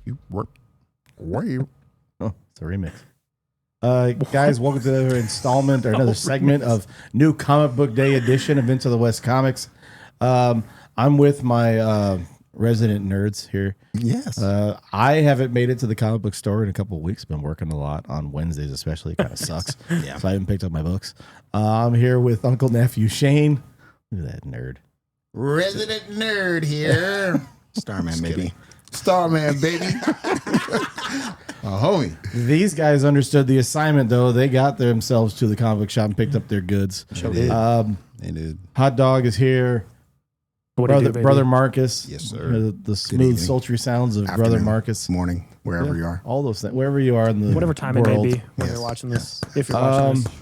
You work. Oh, it's a remix. Guys, welcome to another installment or another segment of New Comic Book Day edition of Intothewestcomics. I'm with my resident nerds here. Yes. I haven't made it to the comic book store in a couple of weeks. Been working a lot on Wednesdays, especially. It kind of sucks. Yeah. So I haven't picked up my books. I'm here with Uncle Nephew Shane. Look at that nerd. Resident nerd here. Starman, baby. Starman, baby. Homie. These guys understood the assignment, though. They got themselves to the comic book shop and picked up their goods. Sure did. They did. Hot Dog is here. Brother Marcus. Yes, sir. The smooth, sultry sounds of Afternoon, Brother Marcus. Morning, wherever you are. All those things. Wherever you are in the whatever time world. it may be when Yes. you're watching this. If you're watching this.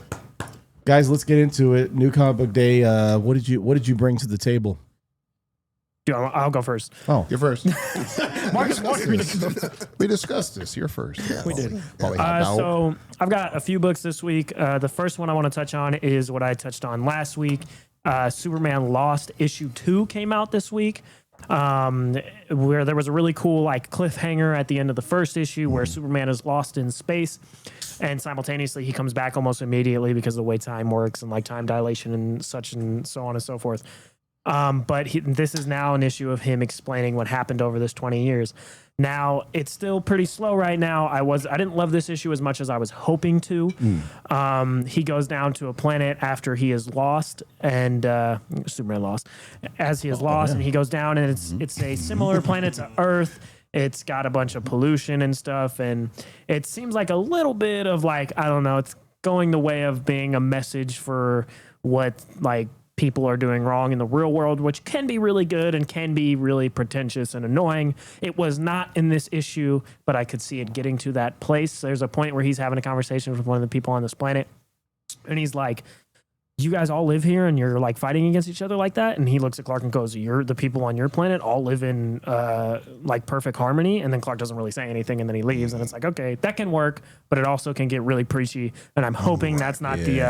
Guys, let's get into it. New Comic Book Day. What did you bring to the table? Dude, I'll go first. Oh, You're first. Marcus wanted me to We discussed this. You're first. We did. While we hop out. So I've got a few books this week. The first one I want to touch on is what I touched on last week. Superman Lost issue 2 came out this week, where there was a really cool cliffhanger at the end of the first issue where Superman is lost in space, and simultaneously he comes back almost immediately because of the way time works and time dilation and such and so on and so forth. But this is now an issue of him explaining what happened over this 20 years. Now, it's still pretty slow right now. I didn't love this issue as much as I was hoping to. He goes down to a planet after he is lost, and Superman lost, as he is lost, and he goes down, and it's a similar planet to Earth. It's got a bunch of pollution and stuff, and it seems like a little bit of I don't know, it's going the way of being a message for what people are doing wrong in the real world, which can be really good and can be really pretentious and annoying. It was not in this issue, but I could see it getting to that place. There's a point where he's having a conversation with one of the people on this planet, and he's like, you guys all live here and you're fighting against each other like that? And he looks at Clark and goes, the people on your planet all live in perfect harmony. And then Clark doesn't really say anything, and then he leaves, and it's okay, that can work, but it also can get really preachy. And I'm hoping that's not the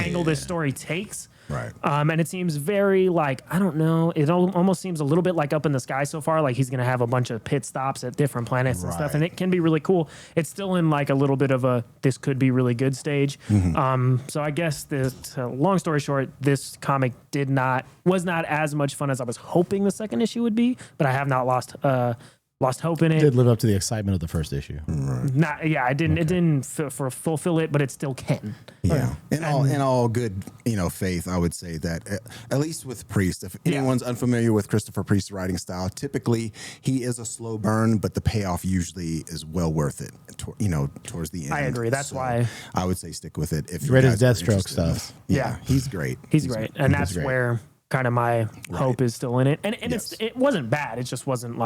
angle this story takes. Right. And it seems very I don't know, it almost seems a little bit Up in the Sky so far, he's going to have a bunch of pit stops at different planets and stuff, and it can be really cool. It's still in a little bit of a this could be really good stage. So I guess long story short, this comic was not as much fun as I was hoping the second issue would be, but I have not lost hope in it. It did live up to the excitement of the first issue. It didn't fulfill it, but it still can. Yeah. In all good, faith, I would say that at least with Priest, if anyone's unfamiliar with Christopher Priest's writing style, typically he is a slow burn, but the payoff usually is well worth it. Towards the end. I agree. That's why I would say stick with it. If You you read his guys are Deathstroke interested in stuff. this. Yeah, he's great. He's great, and that's great. where kind of my hope is still in it. And Yes. it wasn't bad. It just wasn't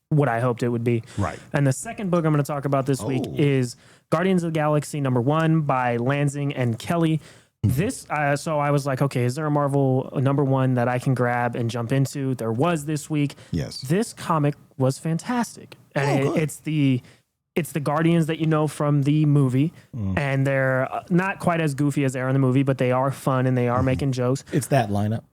what I hoped it would be. Right. And the second book I'm going to talk about this week is Guardians of the Galaxy #1 by Lansing and Kelly. This, so I was okay, is there a Marvel #1 that I can grab and jump into? There was this week. Yes. This comic was fantastic. And it's the Guardians that you know from the movie, and they're not quite as goofy as they are in the movie, but they are fun and they are making jokes. It's that lineup.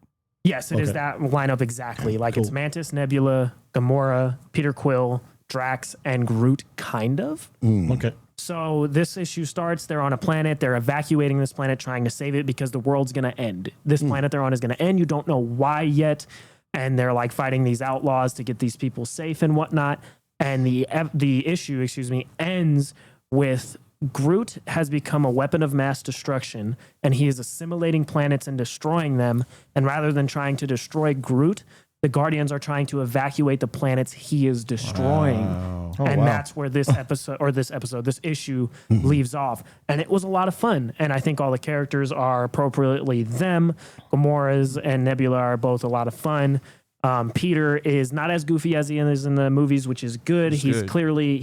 Yes, it is that lineup exactly. It's Mantis, Nebula, Gamora, Peter Quill, Drax, and Groot, kind of. Okay. So this issue starts, they're on a planet, they're evacuating this planet, trying to save it because the world's going to end. This planet they're on is going to end. You don't know why yet. And they're fighting these outlaws to get these people safe and whatnot. And the issue, ends with Groot has become a weapon of mass destruction, and he is assimilating planets and destroying them. And rather than trying to destroy Groot, the Guardians are trying to evacuate the planets he is destroying. Wow. That's where this issue leaves off. And it was a lot of fun. And I think all the characters are appropriately them. Gamora's and Nebula are both a lot of fun. Peter is not as goofy as he is in the movies, which is good. He's clearly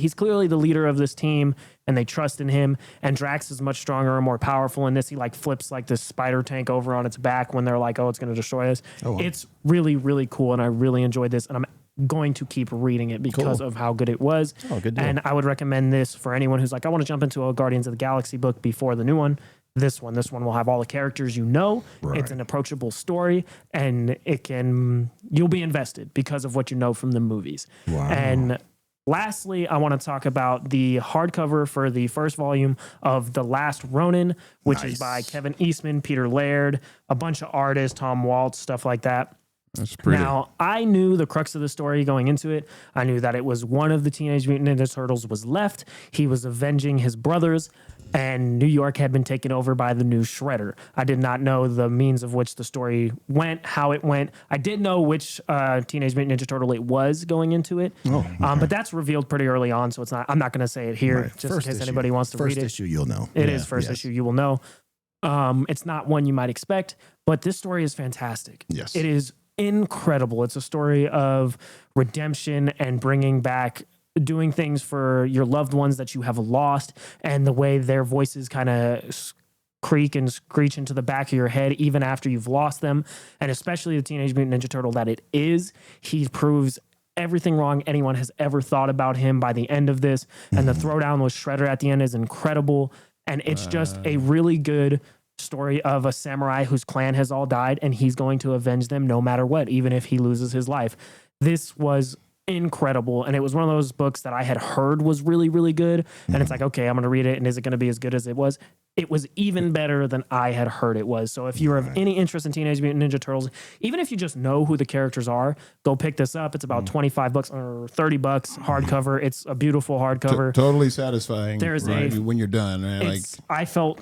the leader of this team, and they trust in him. And Drax is much stronger and more powerful in this. He flips this spider tank over on its back when they're oh, it's going to destroy us. It's really, really cool, and I really enjoyed this, and I'm going to keep reading it because of how good it was. Oh, good deal. And I would recommend this for anyone who's I want to jump into a Guardians of the Galaxy book before the new one. this one. This one will have all the characters you know. Right. It's an approachable story, and you'll be invested because of what you know from the movies. Wow. And lastly, I want to talk about the hardcover for the first volume of The Last Ronin, which is by Kevin Eastman, Peter Laird, a bunch of artists, Tom Waltz, stuff like that. That's pretty. Now, I knew the crux of the story going into it. I knew that it was one of the Teenage Mutant Ninja Turtles was left. He was avenging his brothers, and New York had been taken over by the new Shredder. I did not know the means of which the story went, how it went. I did know which Teenage Mutant Ninja Turtle it was going into it, but that's revealed pretty early on, so it's not. I'm not going to say it here just in case anybody wants to read it. First issue, you'll know. It is first issue. You will know. It's not one you might expect, but this story is fantastic. Yes. It is incredible. It's a story of redemption and bringing back, doing things for your loved ones that you have lost, and the way their voices kind of creak and screech into the back of your head even after you've lost them. And especially the Teenage Mutant Ninja Turtle that it is, he proves everything wrong anyone has ever thought about him by the end of this. And the throwdown with Shredder at the end is incredible. And it's just a really good story of a samurai whose clan has all died, and he's going to avenge them no matter what, even if he loses his life. This was incredible, and it was one of those books that I had heard was really, really good, and it's like, okay, I'm going to read it, and is it going to be as good as it was? It was even better than I had heard it was. So if you are of any interest in Teenage Mutant Ninja Turtles, even if you just know who the characters are, go pick this up. It's about $25 or $30 hardcover. It's a beautiful hardcover. Totally satisfying. There's when you're done. Man. I felt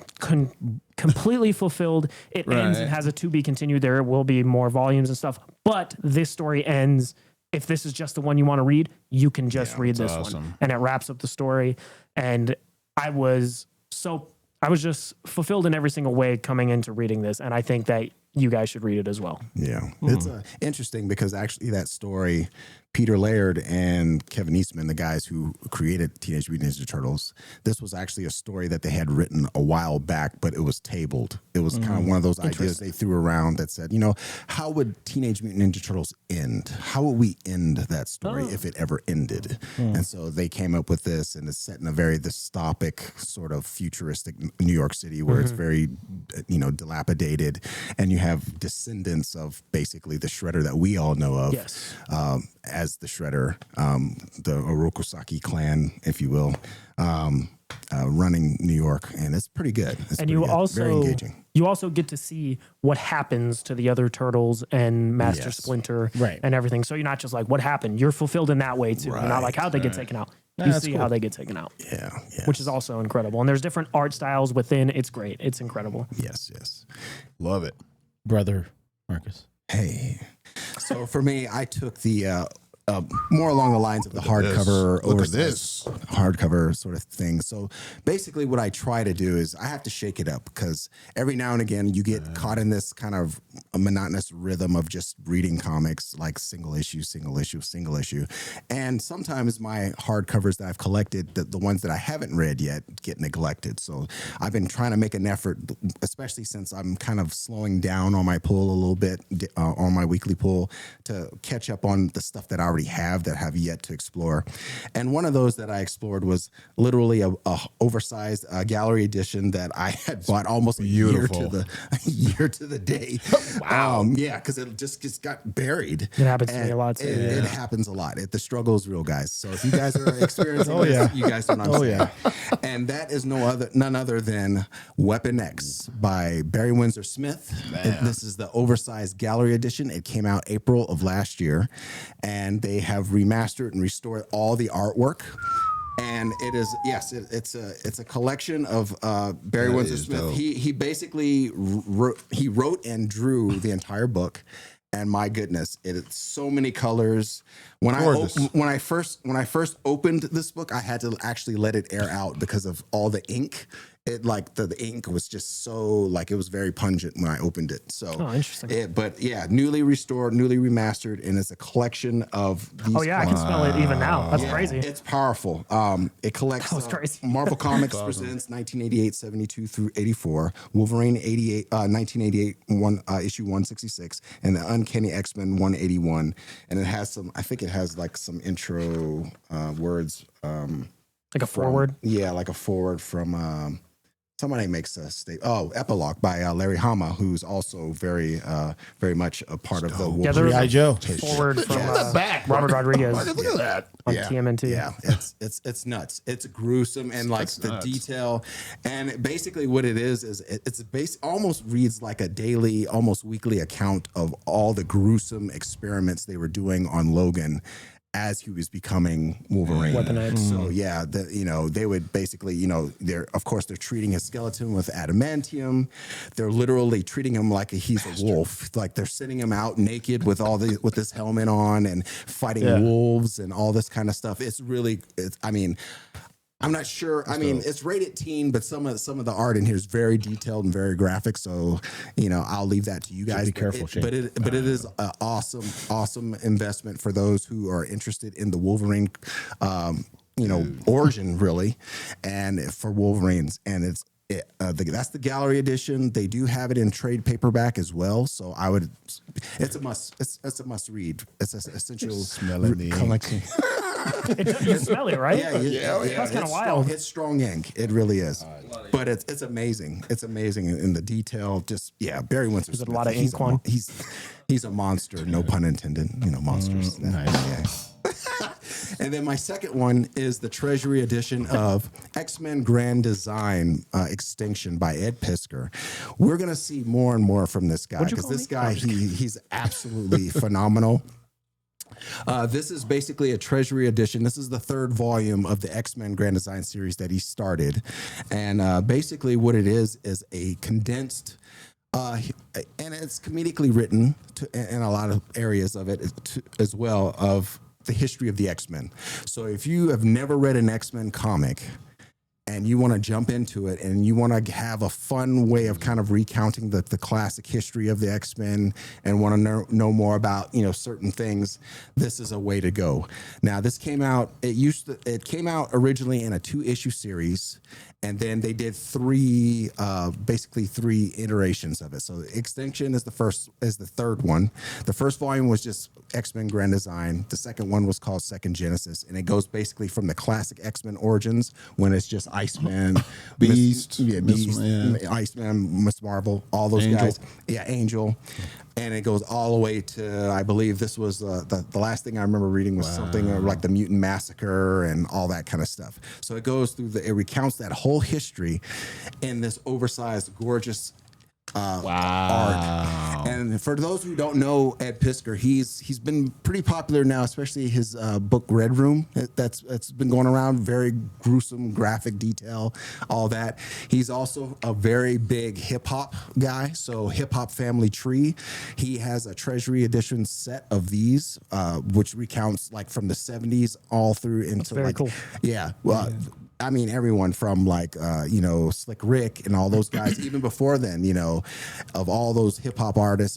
completely fulfilled. It ends and has a to be continued. There will be more volumes and stuff, but this story ends. If this is just the one you want to read, you can just read this one, and it wraps up the story. And I was just fulfilled in every single way coming into reading this, and I think that you guys should read it as well. Yeah, it's interesting because actually that story, Peter Laird and Kevin Eastman, the guys who created Teenage Mutant Ninja Turtles, this was actually a story that they had written a while back, but it was tabled. It was kind of one of those ideas they threw around that said, how would Teenage Mutant Ninja Turtles end? How would we end that story if it ever ended? And so they came up with this, and it's set in a very dystopic, sort of futuristic New York City where it's very, dilapidated, and you have descendants of basically the Shredder that we all know of. Yes. As the Shredder, the Orokusaki clan, if you will, running New York, and it's pretty good. It's and pretty you good. also Very engaging. You also get to see what happens to the other turtles and Master Splinter and everything. So you're not just like, what happened? You're fulfilled in that way too. You're not like, how'd they get taken out? You see how they get taken out. Yeah. Which is also incredible. And there's different art styles within. It's great. It's incredible. Yes. Love it. Brother Marcus. Hey. So for me, I took the more along the lines of the hardcover, hardcover sort of thing. So basically what I try to do is I have to shake it up because every now and again you get caught in this kind of a monotonous rhythm of just reading comics, like single issue. And sometimes my hardcovers that I've collected, the ones that I haven't read yet, get neglected. So I've been trying to make an effort, especially since I'm kind of slowing down on my pull a little bit, on my weekly pull, to catch up on the stuff that I already have that have yet to explore. And one of those that I explored was literally a oversized gallery edition that I had bought almost a year to the day. Wow. Because it just got buried. It happens to me a lot too. It happens a lot. The struggle is real, guys. So if you guys are experiencing this, you guys don't understand. And that is none other than Weapon X by Barry Windsor Smith. This is the oversized gallery edition. It came out April of last year, and they have remastered and restored all the artwork. And it is, it's a collection of Barry Windsor Smith. He basically wrote and drew the entire book. And my goodness, it's so many colors. When I first opened this book, I had to actually let it air out because of all the ink. The ink was just so it was very pungent when I opened it. So interesting. Newly restored, newly remastered, and it's a collection of these. I can smell it even now. That's crazy. It's powerful. It collects Marvel Comics presents 1988, 72 through 84, Wolverine 1988, issue 166, and the Uncanny X-Men 181. And it has some intro words. Like a foreword? Yeah, like a foreword from somebody makes a Epilogue by Larry Hama, who's also very much a part of the Yeah, there was G.I. Joe. a forward from back, Robert Rodriguez Look at that. on TMNT. Yeah, it's nuts. It's gruesome and like That's the nuts. detail, and basically what it is it's almost reads like a daily, almost weekly account of all the gruesome experiments they were doing on Logan as he was becoming Wolverine. Weapon X. So yeah, they would basically, they're treating his skeleton with adamantium. They're literally treating him like he's a wolf. Like they're sending him out naked with with this helmet on and fighting wolves and all this kind of stuff. I'm not sure. It's rated teen, but some of the art in here is very detailed and very graphic. So, I'll leave that to you guys. Be careful, Shane. But it is an awesome investment for those who are interested in the Wolverine, origin really, and for Wolverines. And that's the gallery edition. They do have it in trade paperback as well. So it's a must. It's a must read. It's an essential Smelling the collection. You smell it, right? Yeah. That's kind of It's wild. It's strong ink. It really is. But it's amazing. It's amazing in the detail. Barry Windsor. There's a lot of ink one. He's a monster. No pun intended. Monsters. Nice. And then my second one is the Treasury edition of X-Men Grand Design Extinction by Ed Piskor. We're gonna see more and more from this guy because this guy he's absolutely phenomenal. This is basically a Treasury edition. This is the third volume of the X-Men Grand Design series that he started. And basically what it is a condensed, and it's comedically written in a lot of areas of it as well, of the history of the X-Men. So if you have never read an X-Men comic, and you want to jump into it and you want to have a fun way of kind of recounting the classic history of the X-Men and want to know more about, certain things, this is a way to go. Now, this came out, it came out originally in a 2-issue series, and then they did basically three iterations of it. So Extinction is the third one. The first volume was just X-Men Grand Design. The second one was called Second Genesis, and it goes basically from the classic X-Men origins when it's just Iceman, Beast, Iceman, Miss Marvel, all those guys. Yeah, Angel. And it goes all the way to, I believe this was the last thing I remember reading was something like the Mutant Massacre and all that kind of stuff. So it goes through it recounts that whole history in this oversized, gorgeous art. And for those who don't know Ed Piskor, he's been pretty popular now, especially his book Red Room that's been going around. Very gruesome graphic detail, all that. He's also a very big hip hop guy. So Hip Hop Family Tree, he has a Treasury edition set of these, which recounts like from the 70s all through into very like cool. Yeah. Well, I mean, everyone from like, Slick Rick and all those guys, even before then, of all those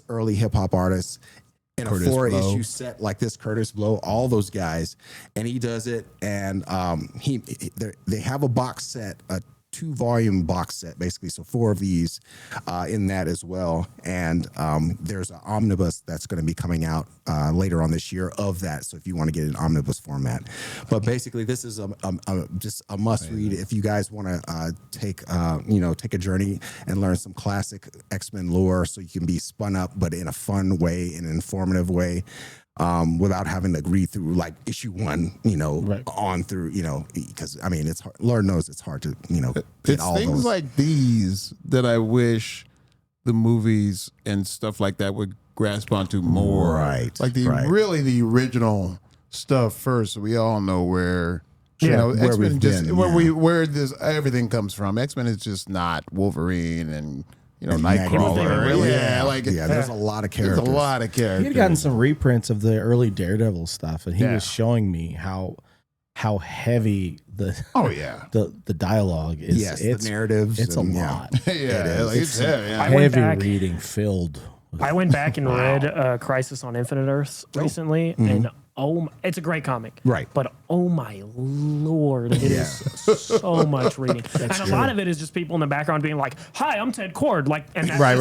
early hip hop artists in Curtis a 4-issue Blow. set like this, Curtis Blow, all those guys. And he does it. And they have a box set, a 2-volume box set, basically. So 4 of these in that as well. And there's an omnibus that's going to be coming out later on this year of that. So if you want to get an omnibus format, but basically this is just a must read if you guys want to take a journey and learn some classic X-Men lore, so you can be spun up, but in a fun way, in an informative way. Without having to read through like issue 1, on through, because I mean, it's hard. Lord knows it's hard to, get It's all things those. like these that I wish the movies and stuff like that would grasp onto more. Right, Like the original stuff first. So we all know where where X-Men we've just been, where this everything comes from. X-Men is just not Wolverine and Magneto. Nightcrawler. Really? There's a lot of There's characters. a lot of characters. He had gotten some reprints of the early Daredevil stuff, and he was showing me how heavy the the dialogue is. Yes, it's the narratives. It's and, a lot. It's heavy. I went Heavy back- reading filled. I went back and read Crisis on Infinite Earths recently, and it's a great comic. Right. But oh my Lord, it is so much reading. And a lot of it is just people in the background being like, hi, I'm Ted Cord. Like, and that's Right.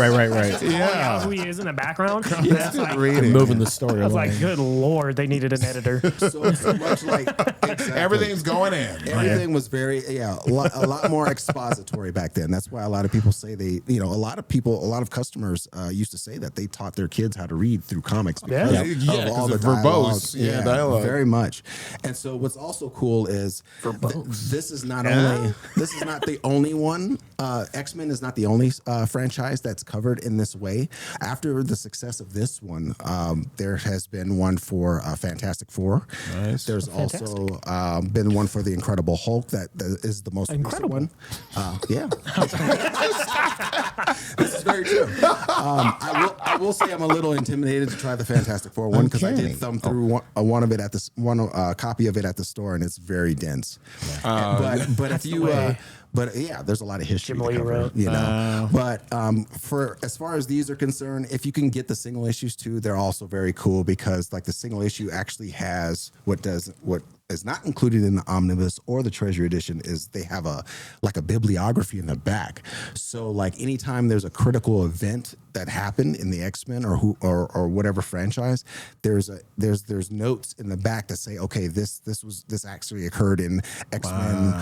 yeah. Who he is in the background. That's like, Moving the story. I was like, good Lord, they needed an editor. So much like exactly. Everything's going in. Everything was very a lot more expository back then. That's why a lot of people say a lot of customers used to say that they taught their kids how to read through comics because of all the verbose, dialogue. dialogue. Very much. And so what's also cool is this is not the only one. X-Men is not the only franchise that's covered in this way. After the success of this one, there has been one for Fantastic Four. Nice. There's also been one for the Incredible Hulk that is the most recent one. Yeah. This is very true. I will say I'm a little intimidated to try the Fantastic Four one because I did thumb through one of it at this one copy of it at the store, and it's very dense. But if you there's a lot of history to cover, you know. But for as far as these are concerned, if you can get the single issues too, they're also very cool because like the single issue actually has what is not included in the omnibus or the treasure edition is they have a bibliography in the back. So like anytime there's a critical event that happened in the X-Men or whatever franchise, there's notes in the back that say, okay, this actually occurred in X-Men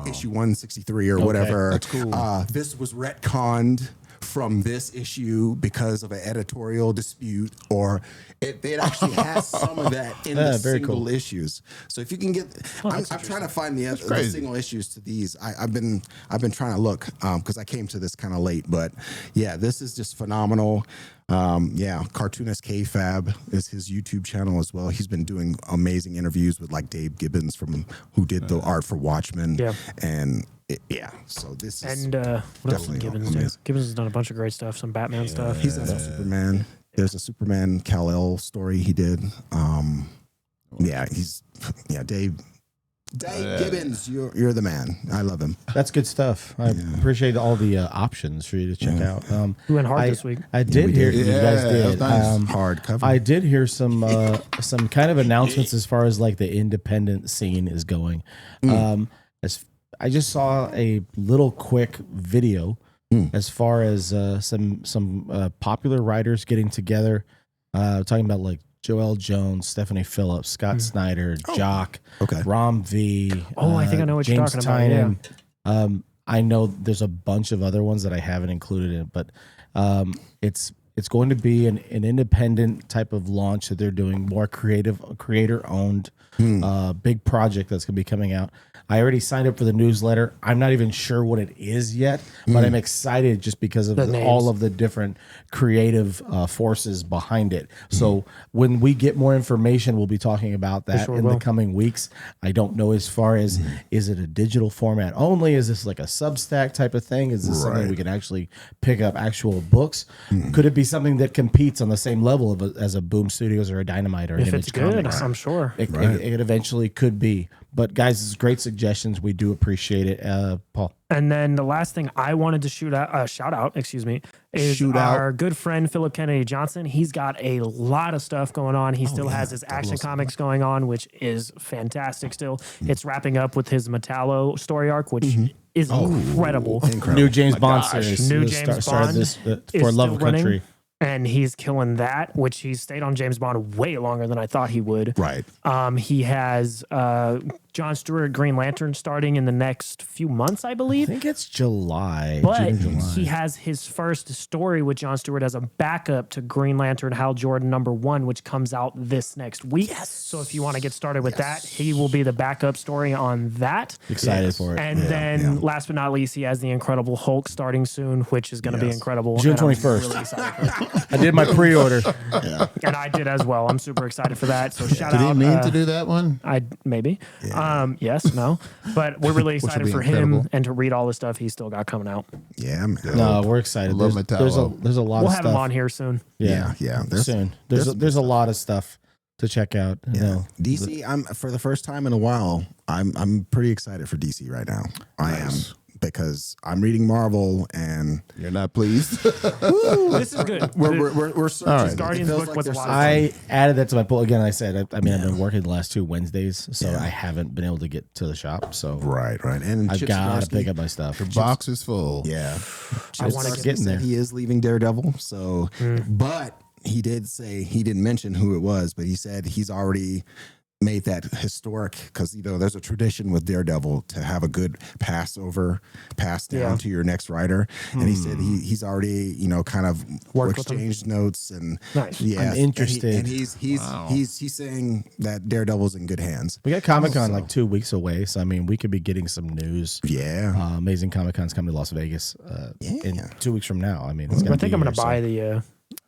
issue 163 or whatever. That's cool. This was retconned from this issue because of an editorial dispute, or it actually has some of that in the single issues. So if you can get, I'm trying to find the single issues to these. I've been trying to look because I came to this kind of late, but yeah, this is just phenomenal. Cartoonist K-Fab is his YouTube channel as well. He's been doing amazing interviews with like Dave Gibbons who did the art for Watchmen. Yeah. And so this is what else did Gibbons do? Gibbons has done a bunch of great stuff, some Batman stuff. He's done some Superman. There's a Superman Kal-El story he did. Dave Gibbons, you're the man. I love him. That's good stuff. I appreciate all the options for you to check out. We went hard this week. I did hear you guys did. Nice. Hard cover. I did hear some kind of announcements as far as like the independent scene is going. I just saw a little quick video as far as some popular writers getting together, talking about like Joel Jones, Stephanie Phillips, Scott Snyder, Jock, Rom V. I think I know what you're talking about. Yeah. I know there's a bunch of other ones that I haven't included in it, but it's going to be an independent type of launch that they're doing, more creator owned, big project that's going to be coming out. I already signed up for the newsletter. I'm not even sure what it is yet, but I'm excited just because of all of the different creative forces behind it. So when we get more information, we'll be talking about that in the coming weeks. I don't know as far as, is it a digital format only? Is this like a Substack type of thing? Is this something we can actually pick up actual books? Could it be something that competes on the same level as a Boom Studios or a Dynamite or an If Image it's good, Comics? I'm sure. It eventually could be. But guys, this is great suggestions. We do appreciate it, Paul. And then the last thing I wanted to shout out, is our good friend Philip Kennedy Johnson. He's got a lot of stuff going on. He still has his Action Comics going on, which is fantastic still. It's wrapping up with his Metallo story arc, which is incredible. New James Bond series. New James Bond this for Love of Country. And he's killing that, which he's stayed on James Bond way longer than I thought he would. Right. He has John Stewart Green Lantern starting in the next few months, I believe. I think it's July. But he has his first story with John Stewart as a backup to Green Lantern Hal Jordan #1, which comes out this next week. Yes. So if you want to get started with that, he will be the backup story on that. Excited for it. And then last but not least, he has the Incredible Hulk starting soon, which is going to be incredible. June 21st. Really excited for it. I did my pre-order. And I did as well. I'm super excited for that. So shout Did out. he mean to do that one? Maybe. Yes, no. But we're really excited for him and to read all the stuff he's still got coming out. Yeah, man. No, we're excited. There's a lot of stuff. We'll have him on here soon. Yeah. Soon. There's a lot of stuff to check out. You know. DC, I'm for the first time in a while, I'm pretty excited for DC right now. I am. because I'm reading Marvel and You're not pleased. This is good. we're searching. Guardians It feels book was a there's lot of something- I added that to my poll again. I said, I mean, I've been working the last 2 Wednesdays, so I haven't been able to get to the shop. So right. And I've Chip got to Zdarsky- pick up my stuff. Box is full. Yeah, I Chip wanna Zdarsky get in there. said he is leaving Daredevil. So, but he did say he didn't mention who it was, but he said he's already made that historic because there's a tradition with Daredevil to have a good pass down to your next writer, and he said he's already kind of Worked with him. exchanged notes and Nice. yeah, I'm interested. and he's saying that Daredevil's in good hands. We got Comic Con like 2 weeks away, so I mean, we could be getting some news. Yeah, Amazing Comic Con's coming to Las Vegas in 2 weeks from now. I mean, it's I gonna think be I'm going here, to buy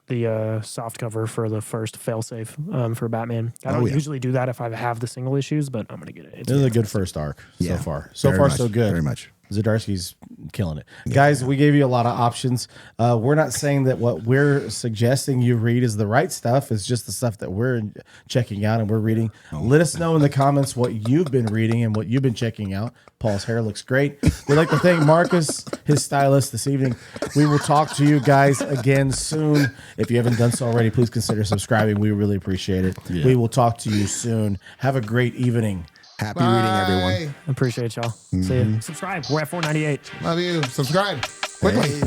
the soft cover for the first failsafe for Batman. I don't usually do that if I have the single issues, but I'm going to get it. This is a good first arc so far. So Very far, much, so good. very much. Zdarsky's killing it. Guys, we gave you a lot of options. We're not saying that what we're suggesting you read is the right stuff. It's just the stuff that we're checking out and we're reading. Let us know in the comments what you've been reading and what you've been checking out. Paul's hair looks great. We'd like to thank Marcus, his stylist, this evening. We will talk to you guys again soon. If you haven't done so already, please consider subscribing. We really appreciate it. Yeah. We will talk to you soon. Have a great evening. Happy reading, everyone. Appreciate y'all. See you. Subscribe. We're at 498. Love you. Subscribe quickly. Hey.